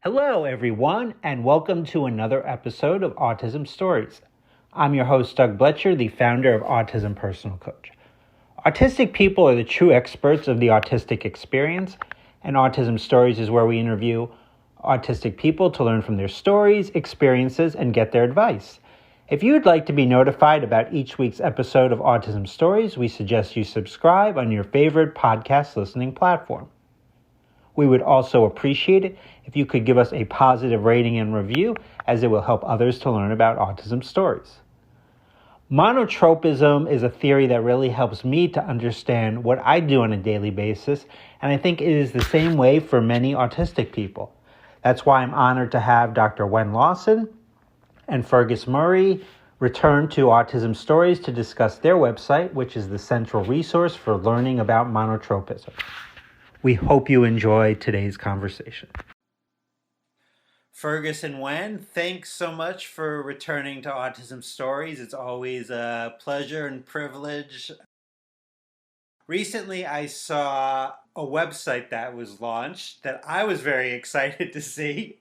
Hello, everyone, and welcome to another episode of Autism Stories. I'm your host, Doug Bletcher, the founder of Autism Personal Coach. Autistic people are the true experts of the autistic experience, and Autism Stories is where we interview autistic people to learn from their stories, experiences, and get their advice. If you would like to be notified about each week's episode of Autism Stories, we suggest you subscribe on your favorite podcast listening platform. We would also appreciate it if you could give us a positive rating and review, as it will help others to learn about autism stories. Monotropism is a theory that really helps me to understand what I do on a daily basis, and I think it is the same way for many autistic people. That's why I'm honored to have Dr. Wenn Lawson and Fergus return to Autism Stories to discuss their website, which is the central resource for learning about monotropism. We hope you enjoy today's conversation. Fergus and Wenn, thanks so much for returning to Autism Stories. It's always a pleasure and privilege. Recently, I saw a website that was launched that I was very excited to see,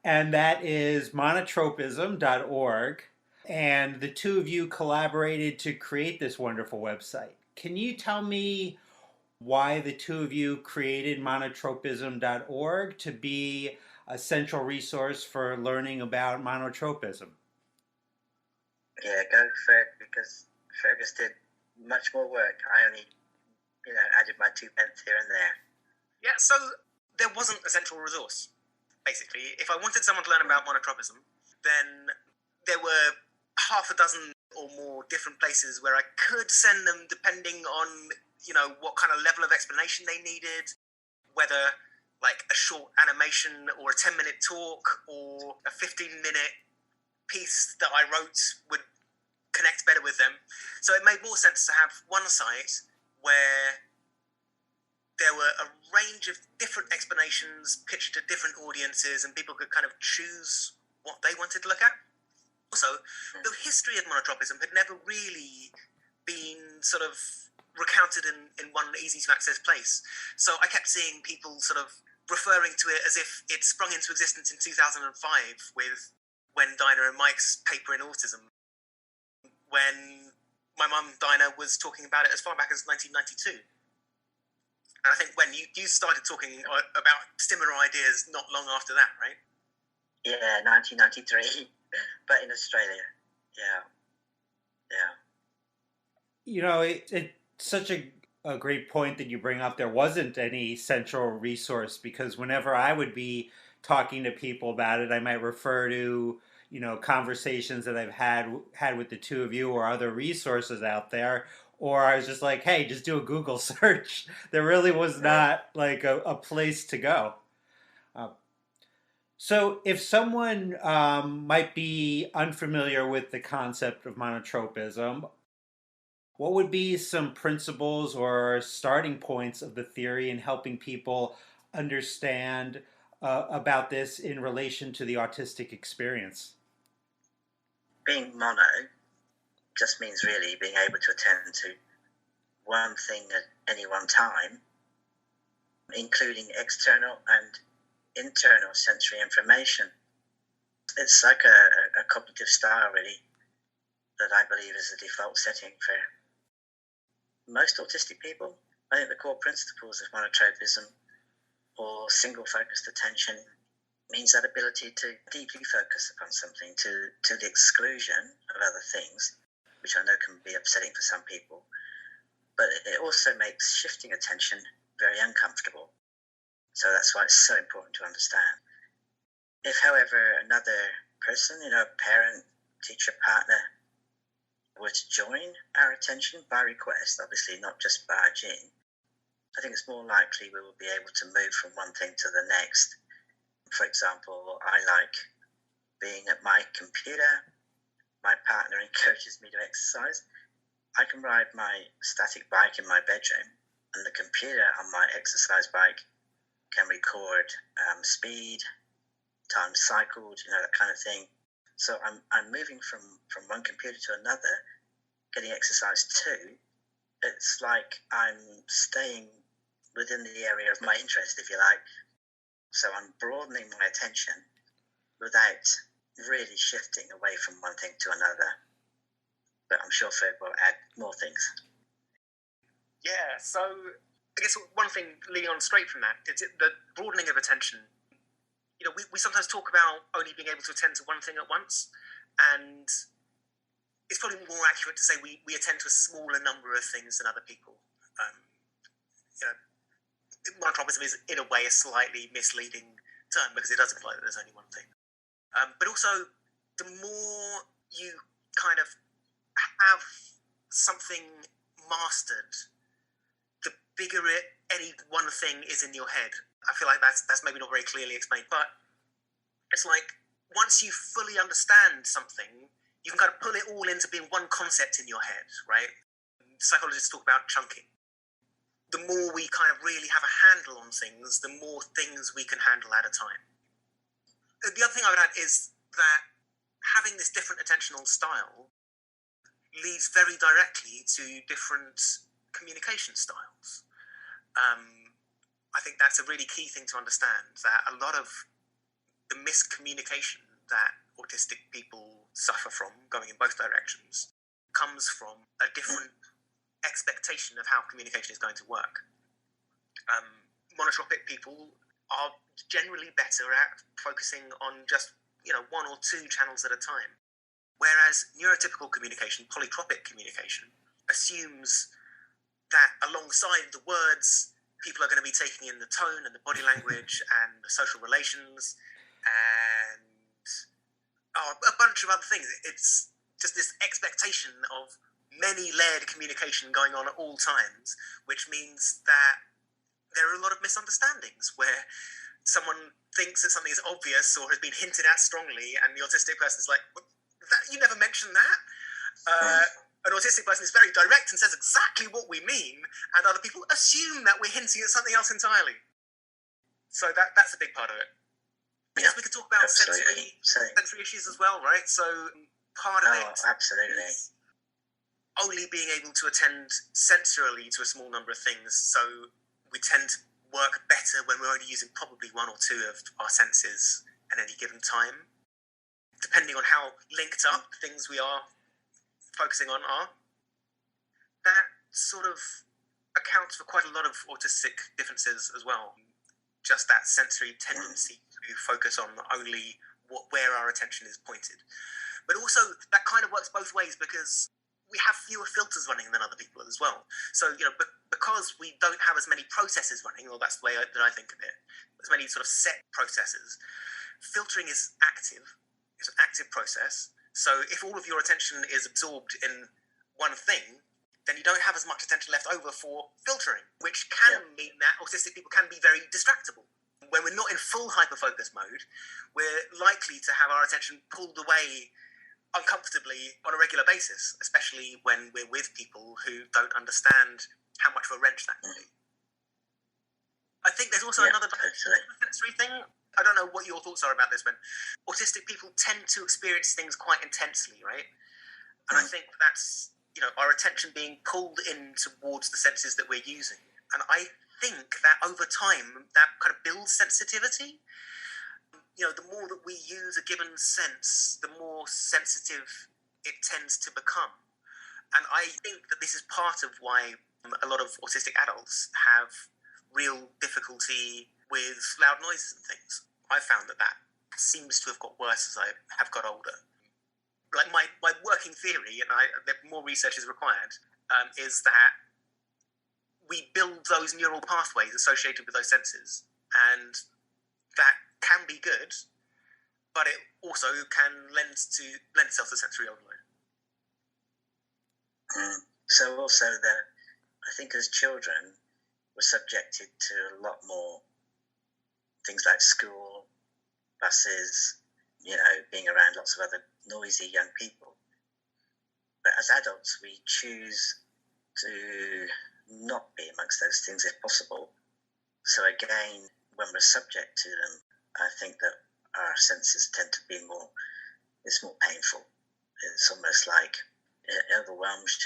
and that is monotropism.org. And the two of you collaborated to create this wonderful website. Can you tell me why the two of you created monotropism.org to be a central resource for learning about monotropism? Yeah, go for it, because Fergus did much more work. I only, added my 2 pence here and there. Yeah, so there wasn't a central resource, basically. If I wanted someone to learn about monotropism, then there were half a dozen or more different places where I could send them, depending on what kind of level of explanation they needed, whether like a short animation or a 10-minute talk or a 15-minute piece that I wrote would connect better with them. So it made more sense to have one site where there were a range of different explanations pitched to different audiences, and people could kind of choose what they wanted to look at. Also, the history of monotropism had never really been sort of recounted in one easy-to-access place. So I kept seeing people sort of referring to it as if it sprung into existence in 2005 with When, Dinah and Mike's paper in Autism, when my mum, Dinah, was talking about it as far back as 1992. And I think when you started talking about similar ideas not long after that, right? Yeah, 1993, but in Australia. Yeah. It's such a great point that you bring up. There wasn't any central resource, because whenever I would be talking to people about it, I might refer to conversations that I've had with the two of you or other resources out there, or I was just like, hey, just do a Google search. There really was not like a place to go. So if someone might be unfamiliar with the concept of monotropism, what would be some principles or starting points of the theory in helping people understand about this in relation to the autistic experience? Being mono just means really being able to attend to one thing at any one time, including external and internal sensory information. It's like a cognitive style, really, that I believe is the default setting for most autistic people. I think the core principles of monotropism, or single-focused attention, means that ability to deeply focus upon something to the exclusion of other things, which I know can be upsetting for some people. But it also makes shifting attention very uncomfortable. So that's why it's so important to understand. If, however, another person, a parent, teacher, partner, were to join our attention by request, obviously not just barge in, I think it's more likely we will be able to move from one thing to the next. For example, I like being at my computer. My partner encourages me to exercise. I can ride my static bike in my bedroom, and the computer on my exercise bike can record speed, time cycled, that kind of thing. So I'm moving from one computer to another, getting exercise too. It's like I'm staying within the area of my interest, if you like. So I'm broadening my attention without really shifting away from one thing to another. But I'm sure Ferg will add more things. Yeah, so I guess one thing leading on straight from that is the broadening of attention. We sometimes talk about only being able to attend to one thing at once, and it's probably more accurate to say we attend to a smaller number of things than other people. Monotropism is, in a way, a slightly misleading term because it does imply that there's only one thing. But also, the more you kind of have something mastered, the bigger any one thing is in your head. I feel like that's maybe not very clearly explained, but it's like once you fully understand something, you can kind of pull it all into being one concept in your head, right? Psychologists talk about chunking. The more we kind of really have a handle on things, the more things we can handle at a time. The other thing I would add is that having this different attentional style leads very directly to different communication styles. I think that's a really key thing to understand, that a lot of the miscommunication that autistic people suffer from, going in both directions, comes from a different expectation of how communication is going to work. Monotropic people are generally better at focusing on just one or two channels at a time, whereas neurotypical communication, polytropic communication, assumes that alongside the words, people are going to be taking in the tone and the body language and the social relations and a bunch of other things. It's just this expectation of many layered communication going on at all times, which means that there are a lot of misunderstandings where someone thinks that something is obvious or has been hinted at strongly, and the autistic person is like, you never mentioned that. An autistic person is very direct and says exactly what we mean, and other people assume that we're hinting at something else entirely. So that's a big part of it. Yes, we could talk about sensory issues as well, right? So part of it absolutely. is only being able to attend sensorily to a small number of things, so we tend to work better when we're only using probably one or two of our senses at any given time, depending on how linked up things we are focusing on are. That sort of accounts for quite a lot of autistic differences as well. Just that sensory tendency to focus on only where our attention is pointed. But also, that kind of works both ways because we have fewer filters running than other people as well. So, because we don't have as many processes running, or that's the way that I think of it, as many sort of set processes, filtering is active. It's an active process. So if all of your attention is absorbed in one thing, then you don't have as much attention left over for filtering, which can mean that autistic people can be very distractible. When we're not in full hyperfocus mode, we're likely to have our attention pulled away uncomfortably on a regular basis, especially when we're with people who don't understand how much of a wrench that can be. I think there's also another sensory thing. I don't know what your thoughts are about this, but autistic people tend to experience things quite intensely, right? And I think that's, our attention being pulled in towards the senses that we're using. And I think that over time, that kind of builds sensitivity. The more that we use a given sense, the more sensitive it tends to become. And I think that this is part of why a lot of autistic adults have real difficulty with loud noises and things. I found that seems to have got worse as I have got older. Like my working theory, and more research is required, is that we build those neural pathways associated with those senses, and that can be good, but it also can lend itself to sensory overload. So also that I think as children we're subjected to a lot more things like school, buses, being around lots of other noisy young people. But as adults we choose to not be amongst those things if possible. So again, when we're subject to them, I think that our senses tend to be it's more painful. It's almost like you're overwhelmed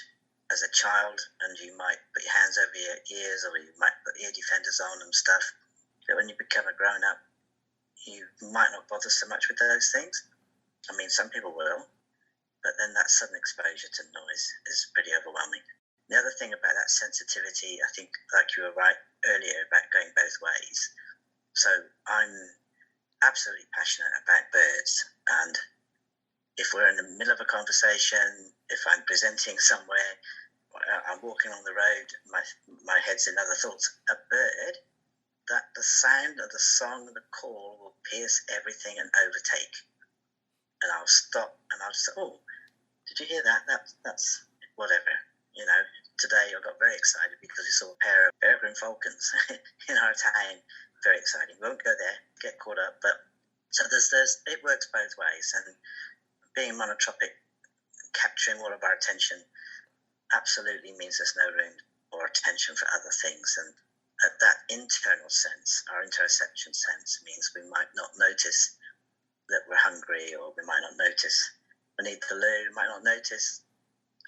as a child and you might put your hands over your ears or you might put ear defenders on and stuff. But when you become a grown-up, you might not bother so much with those things. I mean, some people will, but then that sudden exposure to noise is pretty overwhelming. The other thing about that sensitivity, I think, like you were right earlier about going both ways. So I'm absolutely passionate about birds, and if we're in the middle of a conversation, if I'm presenting somewhere, I'm walking on the road, my head's in other thoughts. A bird, that the sound of the song, the call will pierce everything and overtake. And I'll stop and I'll just say, oh, did you hear that? That's whatever. You know, today I got very excited because we saw a pair of peregrine falcons in our town. Very exciting. We won't go there, get caught up. But so it works both ways. And being monotropic, capturing all of our attention, absolutely means there's no room or attention for other things. And at that internal sense, our interoception sense, means we might not notice that we're hungry, or we might not notice we need the loo, might not notice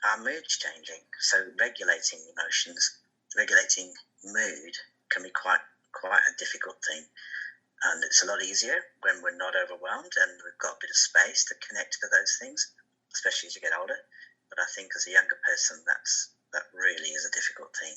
our mood's changing. So regulating emotions, regulating mood can be quite a difficult thing. And it's a lot easier when we're not overwhelmed and we've got a bit of space to connect to those things, especially as you get older. But I think as a younger person, that really is a difficult thing.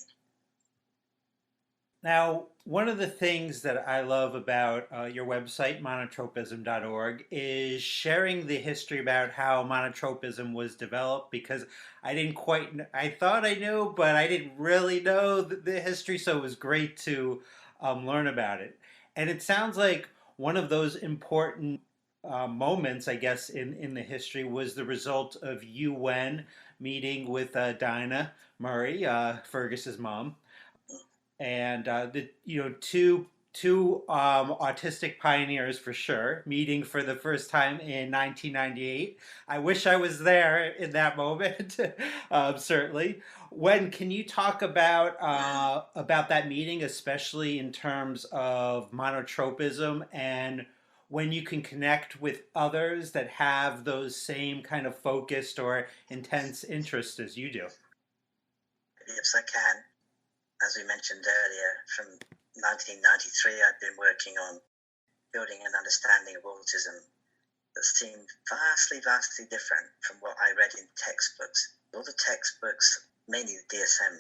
Now, one of the things that I love about your website, monotropism.org, is sharing the history about how monotropism was developed, because I thought I knew, but I didn't really know the history, so it was great to learn about it. And it sounds like one of those important moments, I guess, in the history was the result of you, When, meeting with Dinah Murray, Fergus's mom, and two autistic pioneers for sure meeting for the first time in 1998. I wish I was there in that moment. Certainly. When can you talk about that meeting, especially in terms of monotropism, and when you can connect with others that have those same kind of focused or intense interests as you do? Yes, I can. As we mentioned earlier, from 1993, I've been working on building an understanding of autism that seemed vastly, vastly different from what I read in textbooks. All the textbooks, mainly the DSM,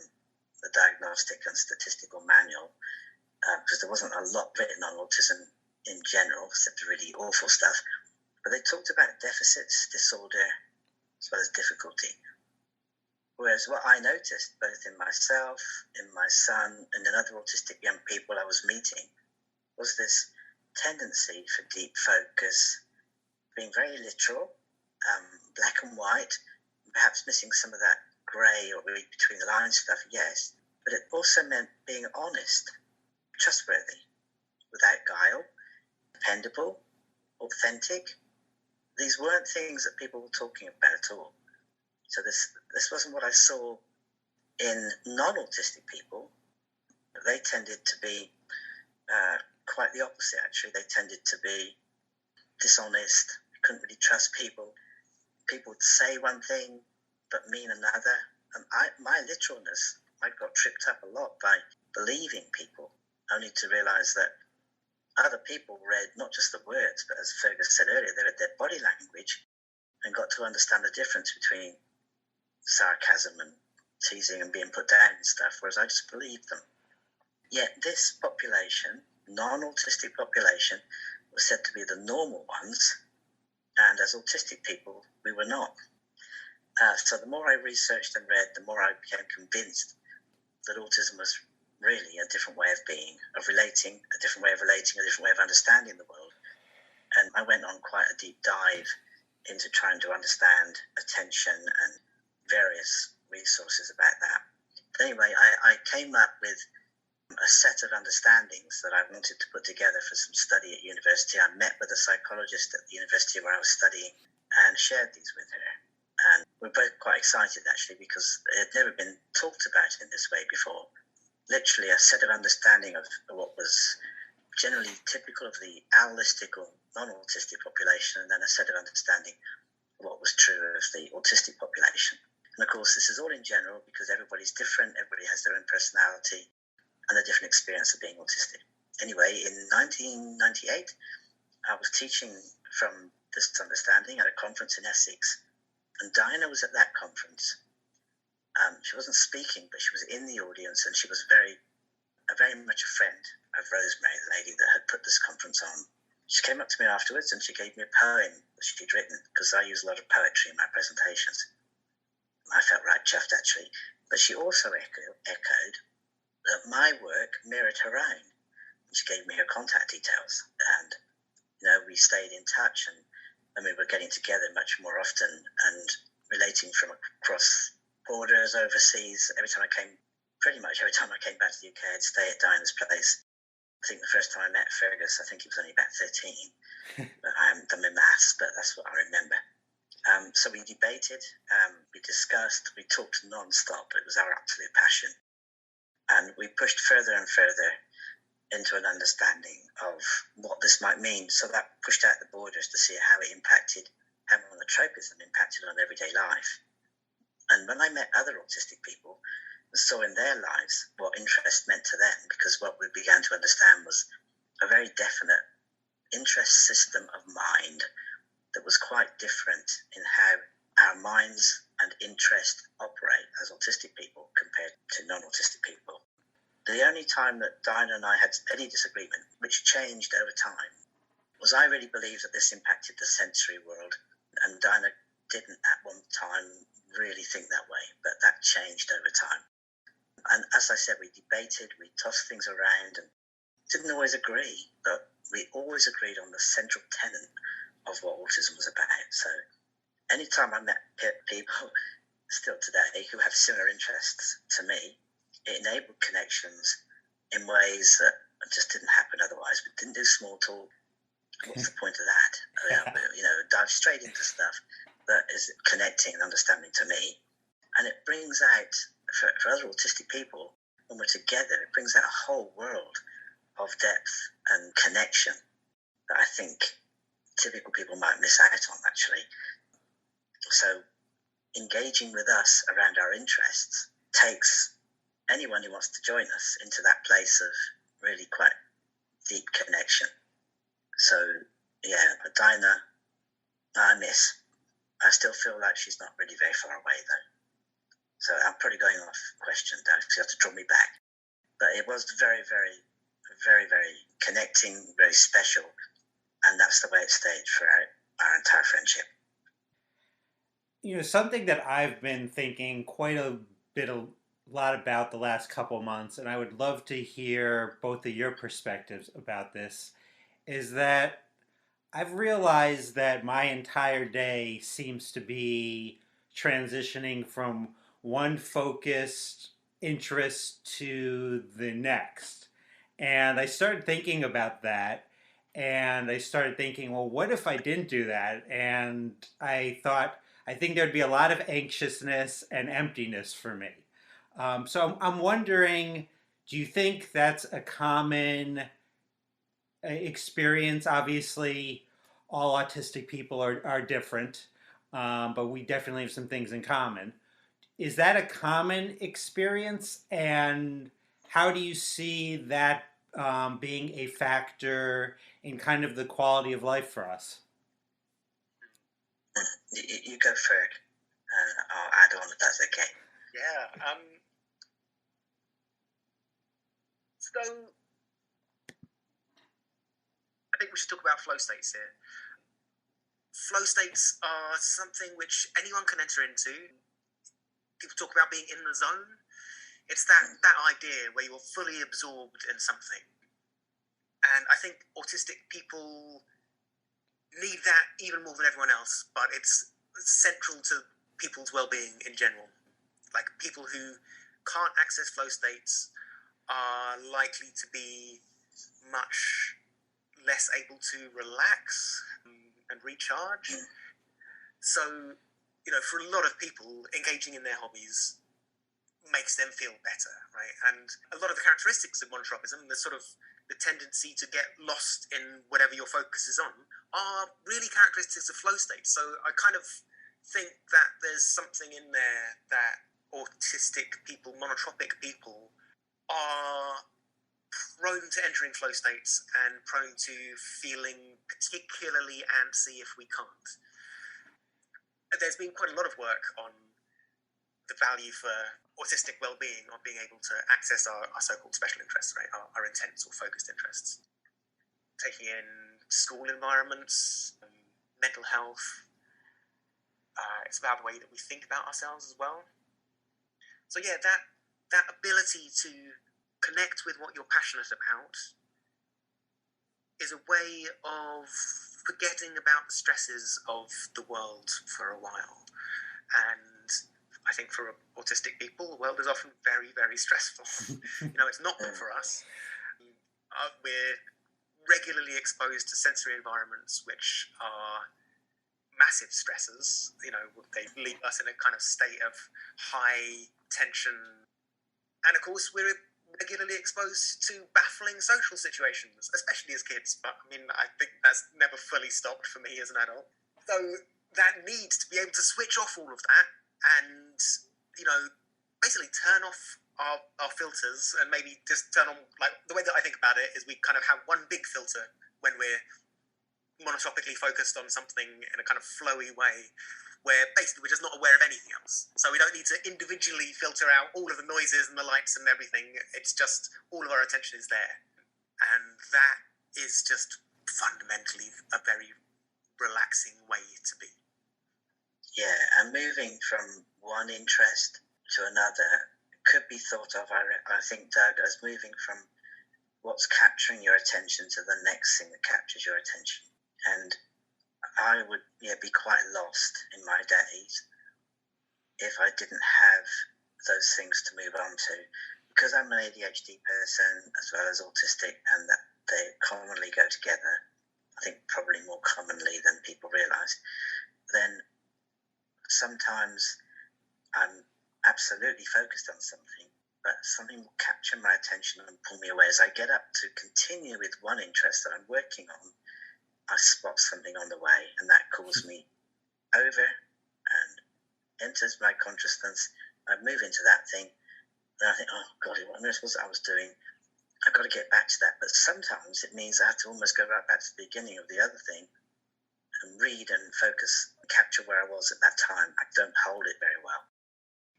the Diagnostic and Statistical Manual, because there wasn't a lot written on autism in general, except the really awful stuff. But they talked about deficits, disorder, as well as difficulty. Whereas what I noticed, both in myself, in my son, and in other autistic young people I was meeting, was this tendency for deep focus, being very literal, black and white, perhaps missing some of that grey or read between the lines stuff, yes, but it also meant being honest, trustworthy, without guile, dependable, authentic. These weren't things that people were talking about at all. So this wasn't what I saw in non-autistic people. They tended to be quite the opposite, actually. They tended to be dishonest, couldn't really trust people. People would say one thing but mean another. And my literalness, I got tripped up a lot by believing people, only to realise that other people read not just the words, but as Fergus said earlier, they read their body language and got to understand the difference between sarcasm and teasing and being put down and stuff, whereas I just believed them. Yet this population, non-autistic population, was said to be the normal ones, and as autistic people, we were not. So the more I researched and read, the more I became convinced that autism was really a different way of being, of relating, a different way of understanding the world. And I went on quite a deep dive into trying to understand attention and various resources about that. But anyway, I came up with a set of understandings that I wanted to put together for some study at university. I met with a psychologist at the university where I was studying and shared these with her. And we're both quite excited, actually, because it had never been talked about in this way before. Literally a set of understanding of what was generally typical of the allistic or non-autistic population, and then a set of understanding of what was true of the autistic population. And of course, this is all in general because everybody's different, everybody has their own personality and a different experience of being autistic. Anyway, in 1998, I was teaching from this understanding at a conference in Essex, and Dinah was at that conference. She wasn't speaking, but she was in the audience, and she was very much a friend of Rosemary, the lady that had put this conference on. She came up to me afterwards and she gave me a poem that she'd written, because I use a lot of poetry in my presentations. I felt right chuffed, actually. But she also echoed that my work mirrored her own. She gave me her contact details, and we stayed in touch, and we were getting together much more often and relating from across borders, overseas. Pretty much every time I came back to the UK, I'd stay at Dinah's place. I think the first time I met Fergus, I think he was only about 13. But I haven't done my maths, but that's what I remember. So we debated, we discussed, we talked non-stop. It was our absolute passion. And we pushed further and further into an understanding of what this might mean. So that pushed out the borders to see how monotropism impacted on everyday life. And when I met other autistic people, saw in their lives what interest meant to them, because what we began to understand was a very definite interest system of mind that was quite different in how our minds and interest operate as autistic people compared to non-autistic people. The only time that Dinah and I had any disagreement, which changed over time, was I really believed that this impacted the sensory world, and Dinah didn't at one time really think that way, but that changed over time. And as I said, we debated, we tossed things around, and didn't always agree, but we always agreed on the central tenet of what autism was about. So anytime I met people, still today, who have similar interests to me, it enabled connections in ways that just didn't happen otherwise. We didn't do small talk. What's the point of that? Dive straight into stuff that is connecting and understanding to me. And it brings out, for other autistic people, when we're together, it brings out a whole world of depth and connection that I think typical people might miss out on, actually. So engaging with us around our interests takes anyone who wants to join us into that place of really quite deep connection. So, Dinah, I miss. I still feel like she's not really very far away, though. So I'm probably going off question, Doug, because you have to draw me back. But it was very, very, very, very connecting, very special. And that's the way it stayed for our entire friendship. Something that I've been thinking quite a lot about the last couple months, and I would love to hear both of your perspectives about this, is that I've realized that my entire day seems to be transitioning from one focused interest to the next. And I started thinking about that, and I started thinking, well, what if I didn't do that? And I think there'd be a lot of anxiousness and emptiness for me. So I'm wondering, do you think that's a common experience? Obviously, all autistic people are different, but we definitely have some things in common. Is that a common experience? And how do you see that being a factor in kind of the quality of life for us? You go, Ferg. I'll add on if that's okay. Yeah. So I think we should talk about flow states here. Flow states are something which anyone can enter into. People talk about being in the zone. It's that idea where you're fully absorbed in something. And I think autistic people need that even more than everyone else, but it's central to people's well-being in general. Like, people who can't access flow states are likely to be much less able to relax and recharge. So, for a lot of people, engaging in their hobbies makes them feel better, right? And a lot of the characteristics of monotropism, the tendency to get lost in whatever your focus is on, are really characteristics of flow states. So I kind of think that there's something in there that autistic people, monotropic people, are prone to entering flow states and prone to feeling particularly antsy if we can't. There's been quite a lot of work on the value for autistic well-being of being able to access our so-called special interests, right? Our intense or focused interests. Taking in school environments, mental health. It's about the way that we think about ourselves as well. So yeah, that ability to connect with what you're passionate about is a way of forgetting about the stresses of the world for a while. And I think for autistic people, the world is often very, very stressful. It's not good for us. We're regularly exposed to sensory environments which are massive stresses. They leave us in a kind of state of high tension. And of course, we're regularly exposed to baffling social situations, especially as kids. But I think that's never fully stopped for me as an adult. So that need to be able to switch off all of that and, basically turn off our filters and maybe just turn on, like, the way that I think about it is we kind of have one big filter when we're monotopically focused on something in a kind of flowy way, where basically we're just not aware of anything else. So we don't need to individually filter out all of the noises and the lights and everything. It's just all of our attention is there. And that is just fundamentally a very relaxing way to be. Yeah, and moving from one interest to another could be thought of, I think, Doug, as moving from what's capturing your attention to the next thing that captures your attention. And I would be quite lost in my days if I didn't have those things to move on to. Because I'm an ADHD person as well as autistic, and that they commonly go together, I think probably more commonly than people realise, then sometimes I'm absolutely focused on something, but something will capture my attention and pull me away. As I get up to continue with one interest that I'm working on, I spot something on the way, and that calls me over and enters my consciousness. I move into that thing, and I think, oh God, what on earth was I was doing? I've got to get back to that. But sometimes it means I have to almost go right back to the beginning of the other thing and read and focus and capture where I was at that time. I don't hold it very well,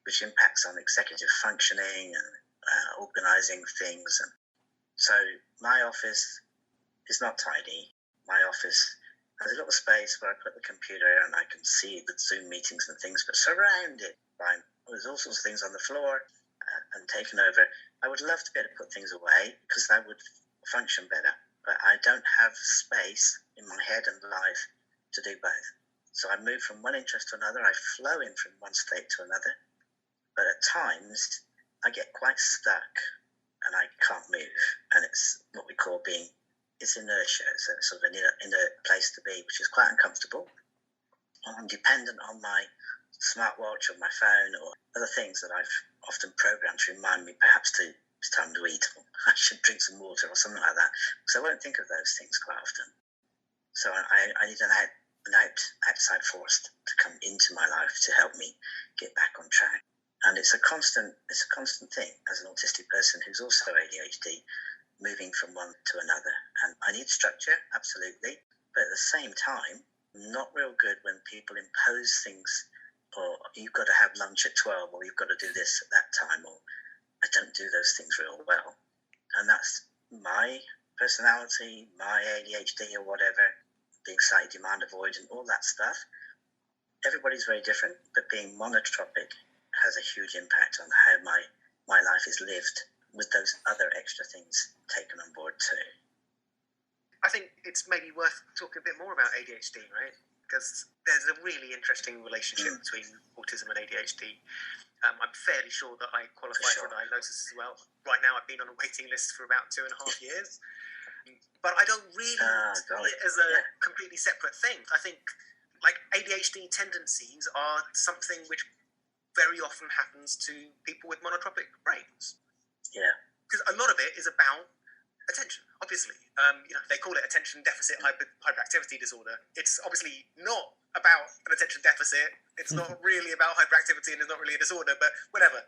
which impacts on executive functioning and organising things. And so my office is not tidy. My office has a little space where I put the computer and I can see the Zoom meetings and things, but surrounded by, there's all sorts of things on the floor and taken over. I would love to be able to put things away because that would function better, but I don't have space in my head and life to do both. So I move from one interest to another. I flow in from one state to another, but at times I get quite stuck and I can't move, and it's what we call it's inertia. It's a sort of an inner place to be, which is quite uncomfortable. I'm dependent on my smartwatch or my phone or other things that I've often programmed to remind me perhaps it's time to eat, or I should drink some water or something like that. So I won't think of those things quite often. So I need an outside force to come into my life to help me get back on track. And it's a constant thing as an autistic person who's also ADHD, moving from one to another. And I need structure, absolutely, but at the same time, not real good when people impose things, or you've got to have lunch at 12, or you've got to do this at that time, or I don't do those things real well. And that's my personality, my ADHD or whatever, being slightly demand avoidant, all that stuff. Everybody's very different, but being monotropic has a huge impact on how my life is lived, with those other extra things taken on board too. I think it's maybe worth talking a bit more about ADHD, right? Because there's a really interesting relationship between autism and ADHD. I'm fairly sure that I qualify for a diagnosis as well. Right now, I've been on a waiting list for about 2.5 years. But I don't really see it as a completely separate thing. I think, like, ADHD tendencies are something which very often happens to people with monotropic brains. Yeah. Because a lot of it is about attention, obviously. They call it attention deficit hyperactivity disorder. It's obviously not about an attention deficit. It's not really about hyperactivity, and it's not really a disorder, but whatever.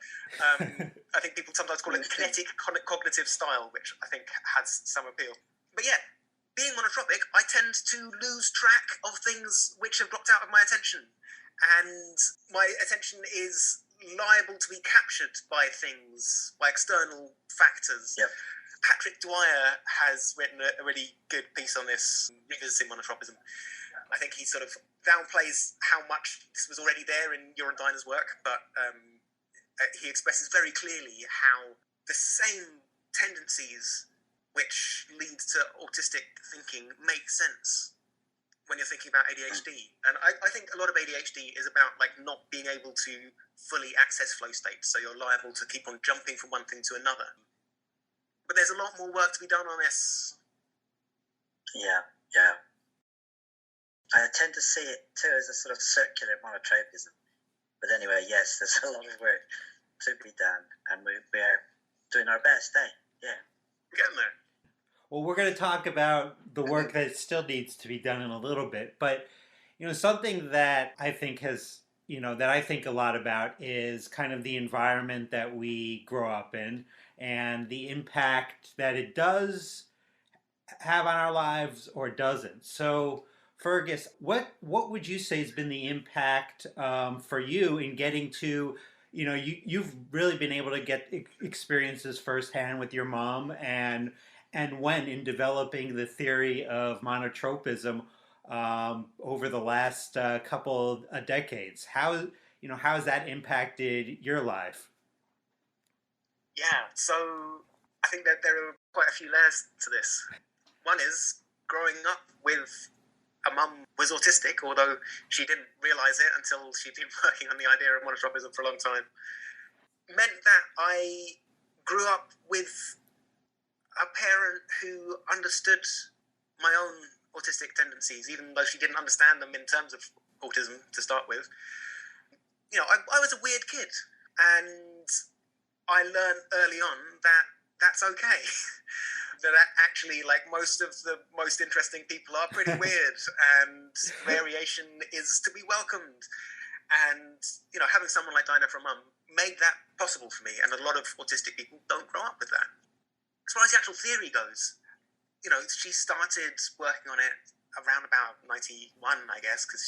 I think people sometimes call it kinetic cognitive style, which I think has some appeal. But yeah, being monotropic, I tend to lose track of things which have dropped out of my attention. And my attention is liable to be captured by things, by external factors. Yep. Patrick Dwyer has written a really good piece on this, revisiting monotropism. I think he sort of downplays how much this was already there in Your and Dinah's work, but he expresses very clearly how the same tendencies which lead to autistic thinking make sense when you're thinking about ADHD. And I think a lot of ADHD is about like not being able to fully access flow states, so you're liable to keep on jumping from one thing to another. But there's a lot more work to be done on this. Yeah. I tend to see it too as a sort of circular monotropism. But anyway, yes, there's a lot of work to be done, and we're doing our best, eh? Yeah. We're getting there. Well, we're going to talk about the work that still needs to be done in a little bit. But, something that I think that I think a lot about is kind of the environment that we grow up in and the impact that it does have on our lives or doesn't. So, Fergus, what would you say has been the impact for you in getting to, you've really been able to get experiences firsthand with your mom and when in developing the theory of monotropism over the last couple of decades. How has that impacted your life? Yeah, so I think that there are quite a few layers to this. One is growing up with a mum who was autistic, although she didn't realise it until she'd been working on the idea of monotropism for a long time, meant that I grew up with a parent who understood my own autistic tendencies, even though she didn't understand them in terms of autism to start with. I was a weird kid, and I learned early on that that's okay. That actually, like, most of the most interesting people are pretty weird, and variation is to be welcomed. And, having someone like Dinah from mum made that possible for me, and a lot of autistic people don't grow up with that. As far as the actual theory goes, she started working on it around about 91, I guess, because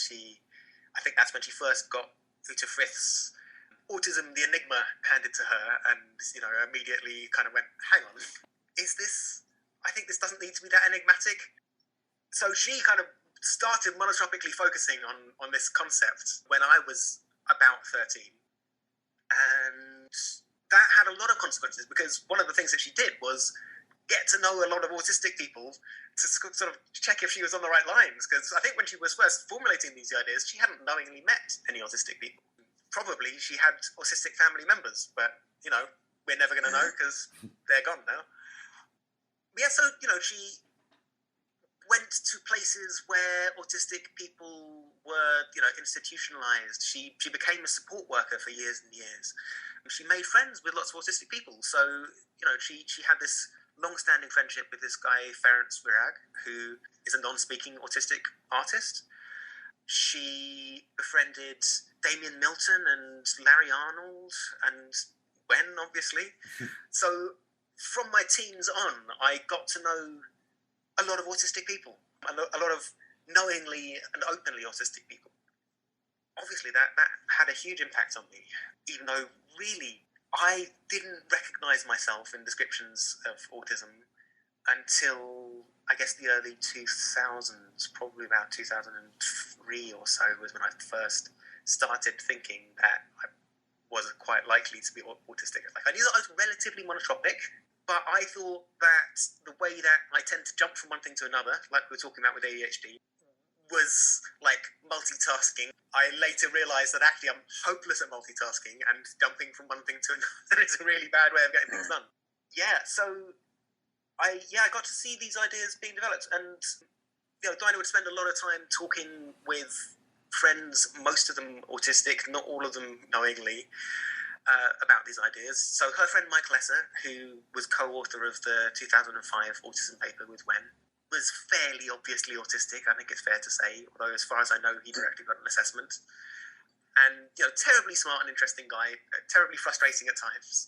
I think that's when she first got Uta Frith's Autism, the Enigma handed to her, and, immediately kind of went, hang on, I think this doesn't need to be that enigmatic. So she kind of started monotropically focusing on this concept when I was about 13. And that had a lot of consequences, because one of the things that she did was get to know a lot of autistic people to sort of check if she was on the right lines. Because I think when she was first formulating these ideas, she hadn't knowingly met any autistic people. Probably she had autistic family members, but, we're never going to know because they're gone now. Yeah, so, she went to places where autistic people were, institutionalized. She became a support worker for years and years. She made friends with lots of autistic people. So, she had this long-standing friendship with this guy, Fergus, who is a non-speaking autistic artist. She befriended Damien Milton and Larry Arnold and Wenn, obviously. So from my teens on, I got to know a lot of autistic people, a lot of knowingly and openly autistic people. Obviously, that had a huge impact on me, even though really I didn't recognise myself in descriptions of autism until, I guess, the early 2000s, probably about 2003 or so was when I first started thinking that I was quite likely to be autistic. Like, I knew that I was relatively monotropic, but I thought that the way that I tend to jump from one thing to another, like we were talking about with ADHD, was like multitasking. I later realised that actually I'm hopeless at multitasking, and jumping from one thing to another is a really bad way of getting things done. Yeah, so I got to see these ideas being developed, and Dinah would spend a lot of time talking with friends, most of them autistic, not all of them knowingly, about these ideas. So her friend Mike Lesser, who was co-author of the 2005 autism paper with Wenn, was fairly obviously autistic, I think it's fair to say, although as far as I know, he never actually got an assessment. And, terribly smart and interesting guy, terribly frustrating at times.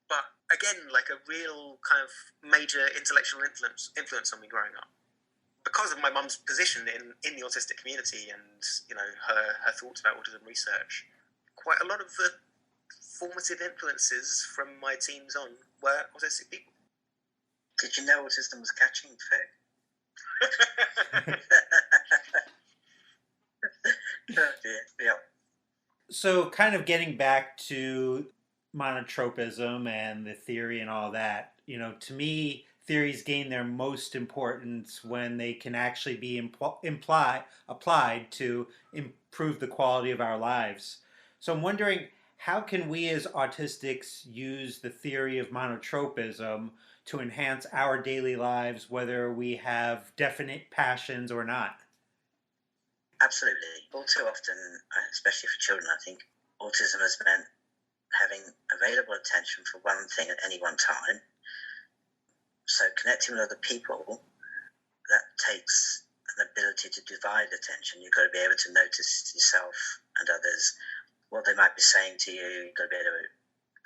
But again, like a real kind of major intellectual influence on me growing up. Because of my mum's position in the autistic community and, her thoughts about autism research, quite a lot of the formative influences from my teens on were autistic people. Did you know autism was catching, Ferg? Oh dear. Yeah. So kind of getting back to monotropism and the theory and all that, to me, theories gain their most importance when they can actually be applied to improve the quality of our lives. So I'm wondering, how can we as autistics use the theory of monotropism to enhance our daily lives, whether we have definite passions or not? Absolutely. All too often, especially for children, I think, autism has meant having available attention for one thing at any one time. So connecting with other people, that takes an ability to divide attention. You've got to be able to notice yourself and others, what they might be saying to you. You've got to be able to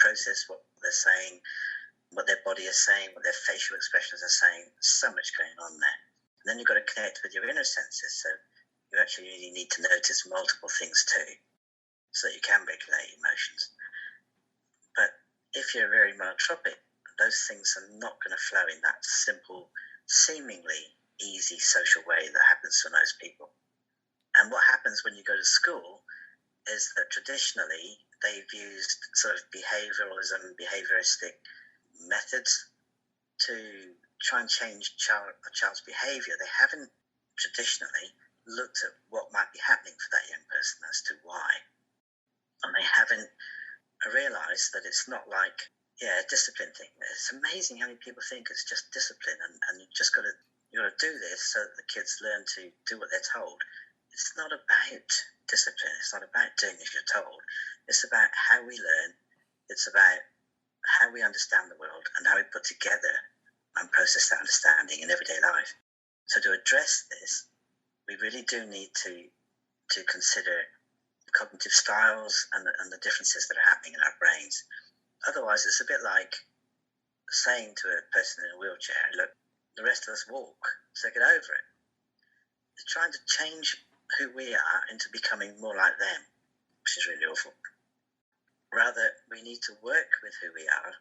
process what they're saying, what their body is saying, what their facial expressions are saying. So much going on there. And then you've got to connect with your inner senses. So you actually really need to notice multiple things too, so that you can regulate emotions. But if you're very monotropic, those things are not going to flow in that simple, seemingly easy social way that happens for most people. And what happens when you go to school is that traditionally they've used sort of behavioralism, behavioristic methods to try and change a child's behavior. They haven't traditionally looked at what might be happening for that young person as to why. And they haven't realised that it's not like, a discipline thing. It's amazing how many people think it's just discipline and you got to do this so that the kids learn to do what they're told. It's not about discipline. It's not about doing as you're told. It's about how we learn. It's about how we understand the world and how we put together and process that understanding in everyday life. So to address this, we really do need to consider cognitive styles and the differences that are happening in our brains. Otherwise, it's a bit like saying to a person in a wheelchair, look, the rest of us walk, so get over it. It's trying to change who we are into becoming more like them, which is really awful. Rather, we need to work with who we are.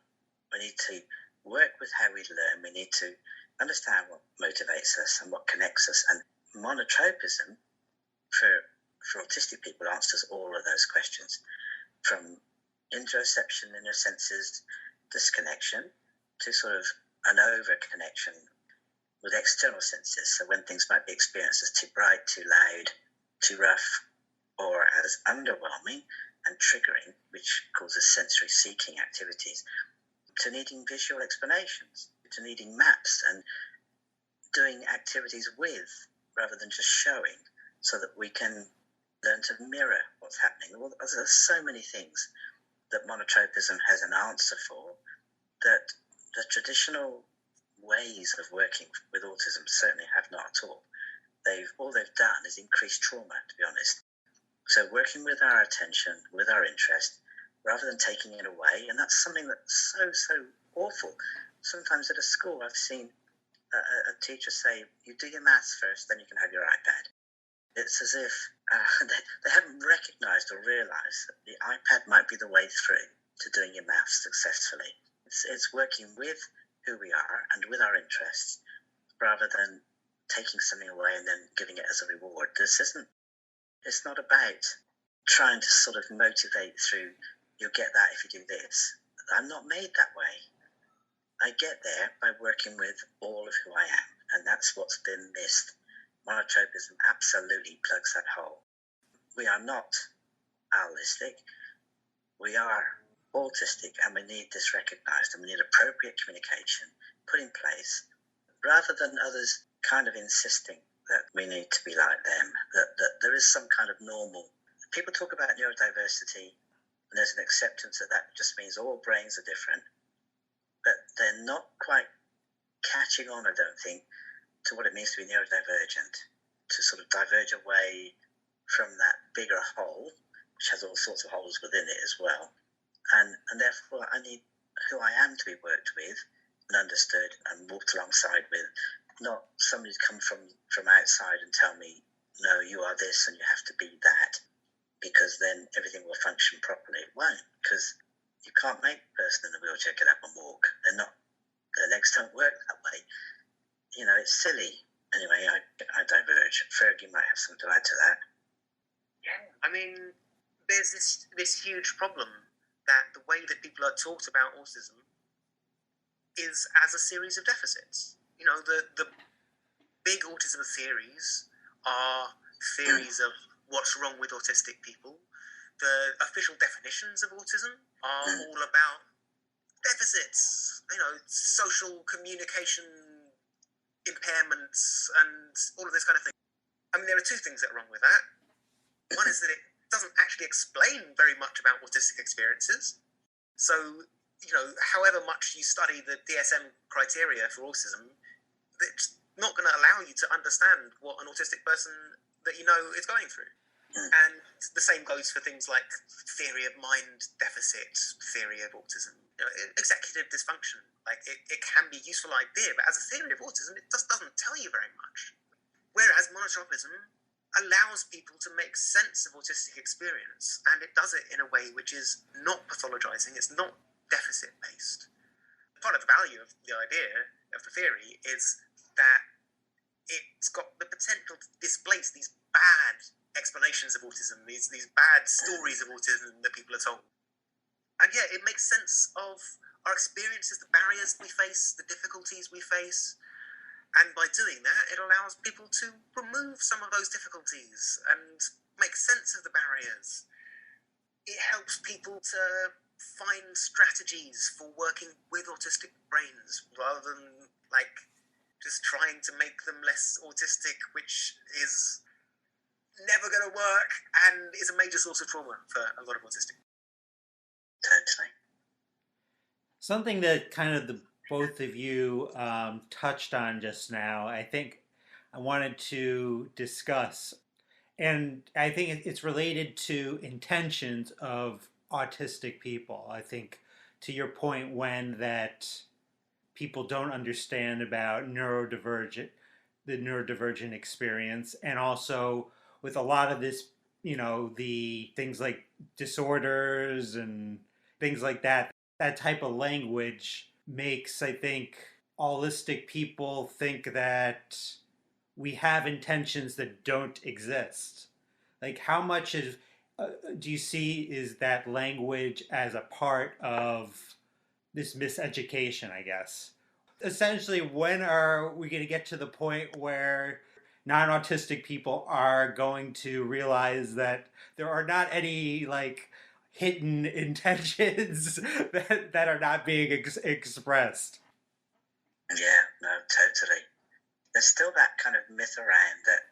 We need to work with how we learn. We need to understand what motivates us and what connects us. And monotropism, for autistic people, answers all of those questions, from interoception, inner senses, disconnection, to sort of an over-connection with external senses. So when things might be experienced as too bright, too loud, too rough, or as underwhelming and triggering, which causes sensory seeking activities, to needing visual explanations, to needing maps and doing activities with rather than just showing, so that we can learn to mirror what's happening. Well, there's so many things that monotropism has an answer for that the traditional ways of working with autism certainly have not at all. All they've done is increase trauma, to be honest. So working with our attention, with our interest, rather than taking it away, and that's something that's so awful. Sometimes at a school I've seen a teacher say, you do your maths first, then you can have your iPad. It's as if they haven't recognised or realised that the iPad might be the way through to doing your maths successfully. It's working with who we are and with our interests, rather than taking something away and then giving it as a reward. It's not about trying to sort of motivate through, you'll get that if you do this. I'm not made that way. I get there by working with all of who I am, and that's what's been missed. Monotropism absolutely plugs that hole. We are not allistic. We are autistic, and we need this recognised, and we need appropriate communication put in place, rather than others kind of insisting that we need to be like them, that there is some kind of normal. People talk about neurodiversity And there's an acceptance that that just means all brains are different, but they're not quite catching on, I don't think, to what it means to be neurodivergent, to sort of diverge away from that bigger whole, which has all sorts of holes within it as well. And therefore, I need who I am to be worked with and understood and walked alongside with, not somebody to come from outside and tell me, no, you are this and you have to be that, because then everything will function properly. It won't, because you can't make a person in a wheelchair get up and walk. Their legs don't work that way. You know, it's silly. Anyway, I diverge. Ferg, you might have something to add to that. Yeah, I mean, there's this huge problem that the way that people are taught about autism is as a series of deficits. You know, the big autism theories are theories of what's wrong with autistic people. The official definitions of autism are all about deficits, you know, social communication impairments and all of this kind of thing. I mean, there are two things that are wrong with that. One is that it doesn't actually explain very much about autistic experiences. So, you know, however much you study the DSM criteria for autism, it's not going to allow you to understand what an autistic person that you know is going through. And the same goes for things like theory of mind deficit, theory of autism, you know, executive dysfunction. Like, it can be a useful idea, but as a theory of autism, it just doesn't tell you very much. Whereas monotropism allows people to make sense of autistic experience, and it does it in a way which is not pathologizing, it's not deficit-based. Part of the value of the idea of the theory is that it's got the potential to displace these bad explanations of autism, these bad stories of autism that people are told. And yeah, it makes sense of our experiences, the barriers we face, the difficulties we face. And by doing that, it allows people to remove some of those difficulties and make sense of the barriers. It helps people to find strategies for working with autistic brains rather than, like, just trying to make them less autistic, which is never going to work and is a major source of trauma for a lot of autistic. Totally. Something that kind of the both of you touched on just now, I think I wanted to discuss, and I think it's related to intentions of autistic people. I think to your point, when that people don't understand about the neurodivergent experience, and also with a lot of this, you know, the things like disorders and things like that, that type of language makes, I think, holistic people think that we have intentions that don't exist. Like, how much do you see is that language as a part of this miseducation, I guess? Essentially, when are we going to get to the point where non-autistic people are going to realize that there are not any, like, hidden intentions that are not being expressed? Yeah, no, totally. There's still that kind of myth around that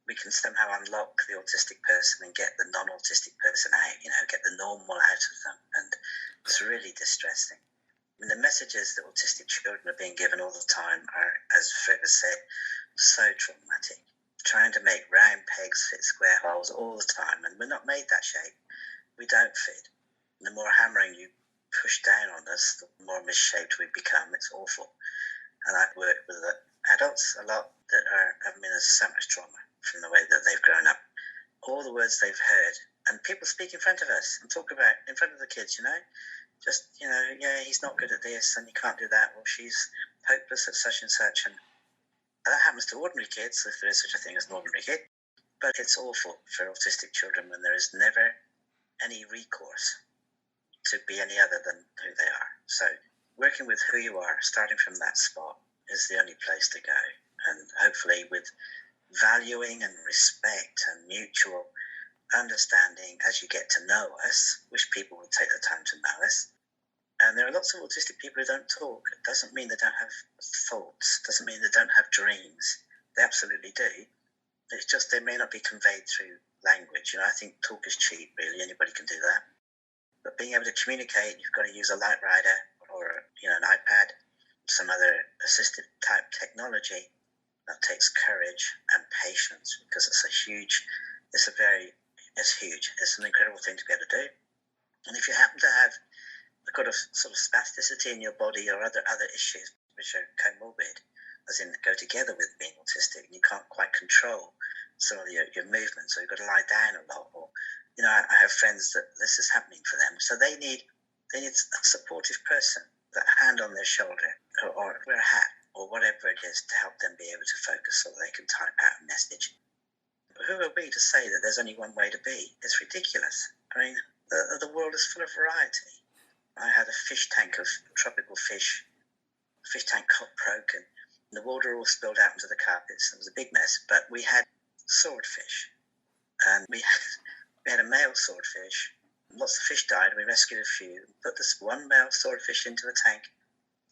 we can somehow unlock the autistic person and get the non-autistic person out, you know, get the normal out of them. And it's really distressing. I mean, the messages that autistic children are being given all the time are, as Fergus said, so traumatic. Trying to make round pegs fit square holes all the time, and we're not made that shape. We don't fit. And the more hammering you push down on us, the more misshaped we become. It's awful. And I've worked with adults a lot that have been in so much trauma from the way that they've grown up. All the words they've heard, and people speak in front of us and talk about in front of the kids, you know, just, you know, yeah, he's not good at this and he can't do that, or she's hopeless at such and such. And that happens to ordinary kids, if there is such a thing as an ordinary kid. But it's awful for autistic children when there is never any recourse to be any other than who they are. So working with who you are, starting from that spot, is the only place to go. And hopefully with valuing and respect and mutual understanding as you get to know us, which people will take the time to know us. And there are lots of autistic people who don't talk. It doesn't mean they don't have thoughts, doesn't mean they don't have dreams. They absolutely do. It's just they may not be conveyed through language. You know, I think talk is cheap, really. Anybody can do that. But being able to communicate, you've got to use a light rider or an iPad, some other assistive type technology. That takes courage and patience, because it's huge. It's an incredible thing to be able to do. And if you happen to have a kind of sort of spasticity in your body or other issues which are comorbid, as in go together with being autistic, and you can't quite control some of your movements, or you've got to lie down a lot, or I have friends that this is happening for them, so they need a supportive person, a hand on their shoulder, or wear a hat, or whatever it is, to help them be able to focus so that they can type out a message. But who are we to say that there's only one way to be? It's ridiculous. I mean, the world is full of variety. I had a fish tank of tropical fish. The fish tank got broken. The water all spilled out into the carpets. It was a big mess. But we had swordfish. And we had a male swordfish. Lots of fish died, and we rescued a few. Put this one male swordfish into a tank.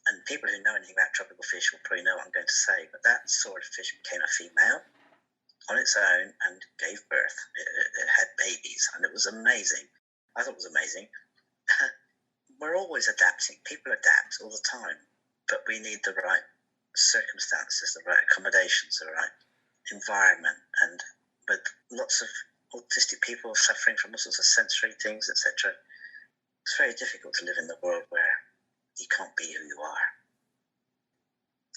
And people who know anything about tropical fish will probably know what I'm going to say. But that swordfish became a female on its own and gave birth. It had babies, and it was amazing. I thought it was amazing. We're always adapting. People adapt all the time, but we need the right circumstances, the right accommodations, the right environment. And with lots of autistic people suffering from all sorts of sensory things, etc., it's very difficult to live in the world where you can't be who you are.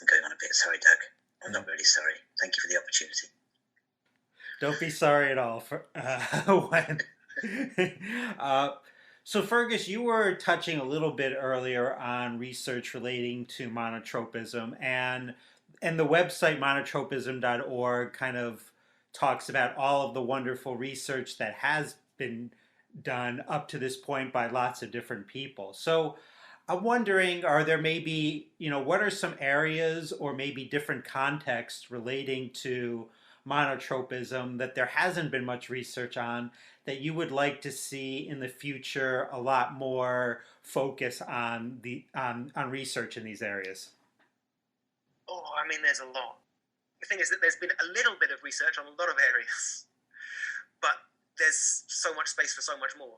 I'm going on a bit. Sorry, Doug. I'm not really sorry. Thank you for the opportunity. Don't be sorry at all. When. So Fergus, you were touching a little bit earlier on research relating to monotropism, and the website monotropism.org kind of talks about all of the wonderful research that has been done up to this point by lots of different people. So I'm wondering, are there maybe, what are some areas or maybe different contexts relating to monotropism that there hasn't been much research on that you would like to see in the future a lot more focus on on research in these areas? Oh, I mean, there's a lot. The thing is that there's been a little bit of research on a lot of areas, but there's so much space for so much more.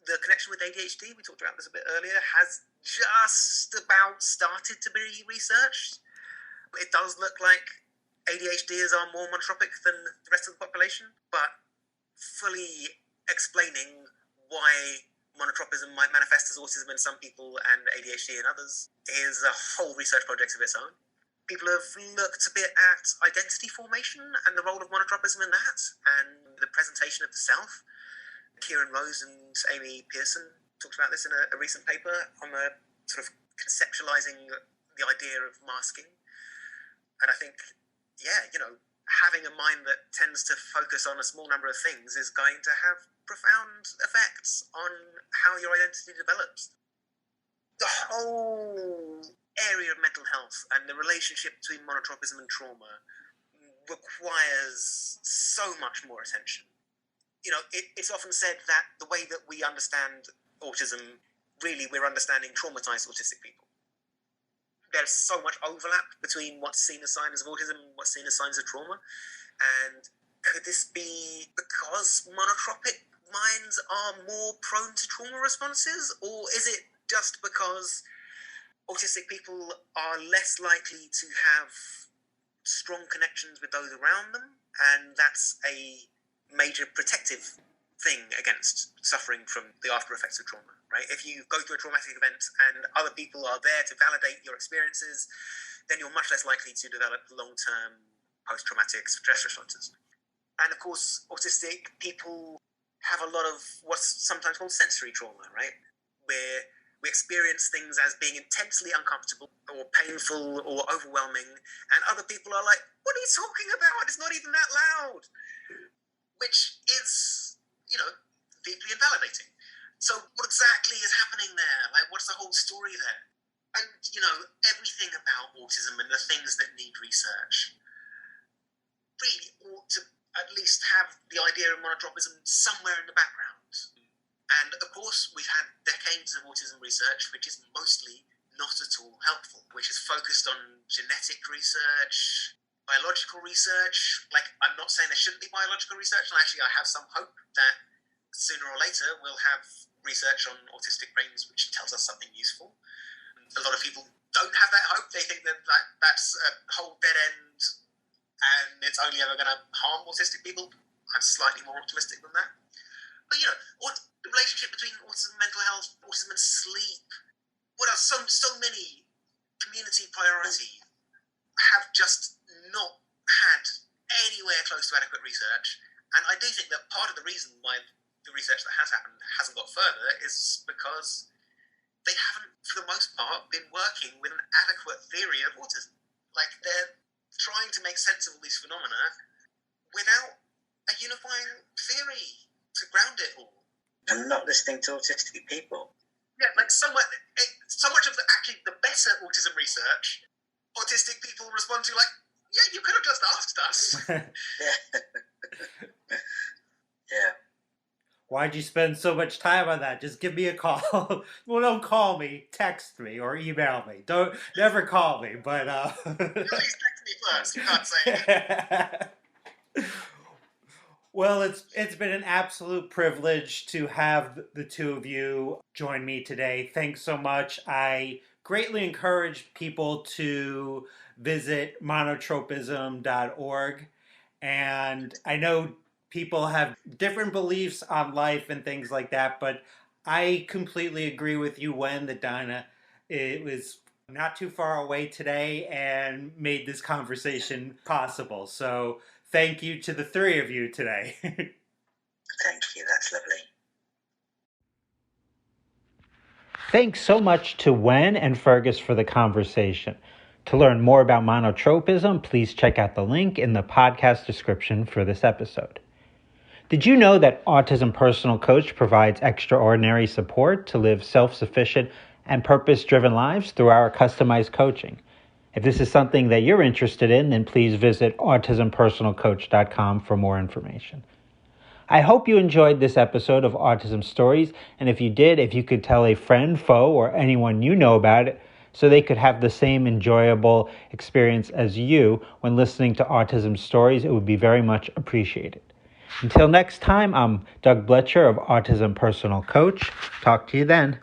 The connection with ADHD, we talked about this a bit earlier, has just about started to be researched. It does look like ADHDers are more monotropic than the rest of the population, but fully explaining why monotropism might manifest as autism in some people and ADHD in others is a whole research project of its own. People have looked a bit at identity formation and the role of monotropism in that, and the presentation of the self. Kieran Rose and Amy Pearson talked about this in a recent paper on the sort of conceptualizing the idea of masking. And I think, having a mind that tends to focus on a small number of things is going to have profound effects on how your identity develops. The whole area of mental health and the relationship between monotropism and trauma requires so much more attention. It's often said that the way that we understand autism, really we're understanding traumatized autistic people. There's so much overlap between what's seen as signs of autism and what's seen as signs of trauma. And could this be because monotropic minds are more prone to trauma responses? Or is it just because autistic people are less likely to have strong connections with those around them? And that's a major protective thing against suffering from the after effects of trauma, right? If you go through a traumatic event and other people are there to validate your experiences, then you're much less likely to develop long-term post-traumatic stress responses. And of course, autistic people have a lot of what's sometimes called sensory trauma, right? Where we experience things as being intensely uncomfortable or painful or overwhelming, and other people are like, what are you talking about? It's not even that loud. Which is, deeply invalidating. So what exactly is happening there? Like, what's the whole story there? And, everything about autism and the things that need research really ought to at least have the idea of monotropism somewhere in the background. And, of course, we've had decades of autism research, which is mostly not at all helpful, which is focused on genetic research, biological research. Like, I'm not saying there shouldn't be biological research, and actually I have some hope that sooner or later we'll have research on autistic brains which tells us something useful. A lot of people don't have that hope. They think that that's a whole dead end and it's only ever going to harm autistic people. I'm slightly more optimistic than that. But, the relationship between autism and mental health, autism and sleep, what are so many community priorities have just not had anywhere close to adequate research. And I do think that part of the reason why the research that has happened hasn't got further is because they haven't, for the most part, been working with an adequate theory of autism. Like, they're trying to make sense of all these phenomena without a unifying theory to ground it all. And not listening to autistic people. Yeah, like so much of the better autism research, autistic people respond to like, yeah, you could have just asked us. Yeah. Why'd you spend so much time on that? Just give me a call. Well, don't call me. Text me or email me. Never call me. But Please text me first. You can't say it. Well, it's been an absolute privilege to have the two of you join me today. Thanks so much. I greatly encourage people to visit monotropism.org. And I know people have different beliefs on life and things like that, but I completely agree with you, Wenn, that Dinah, it was not too far away today and made this conversation possible. So thank you to the three of you today. Thank you, that's lovely. Thanks so much to Wenn and Fergus for the conversation. To learn more about monotropism, please check out the link in the podcast description for this episode. Did you know that Autism Personal Coach provides extraordinary support to live self-sufficient and purpose-driven lives through our customized coaching? If this is something that you're interested in, then please visit autismpersonalcoach.com for more information. I hope you enjoyed this episode of Autism Stories, and if you did, if you could tell a friend, foe, or anyone you know about it so they could have the same enjoyable experience as you when listening to Autism Stories, it would be very much appreciated. Until next time, I'm Doug Bletcher of Autism Personal Coach. Talk to you then.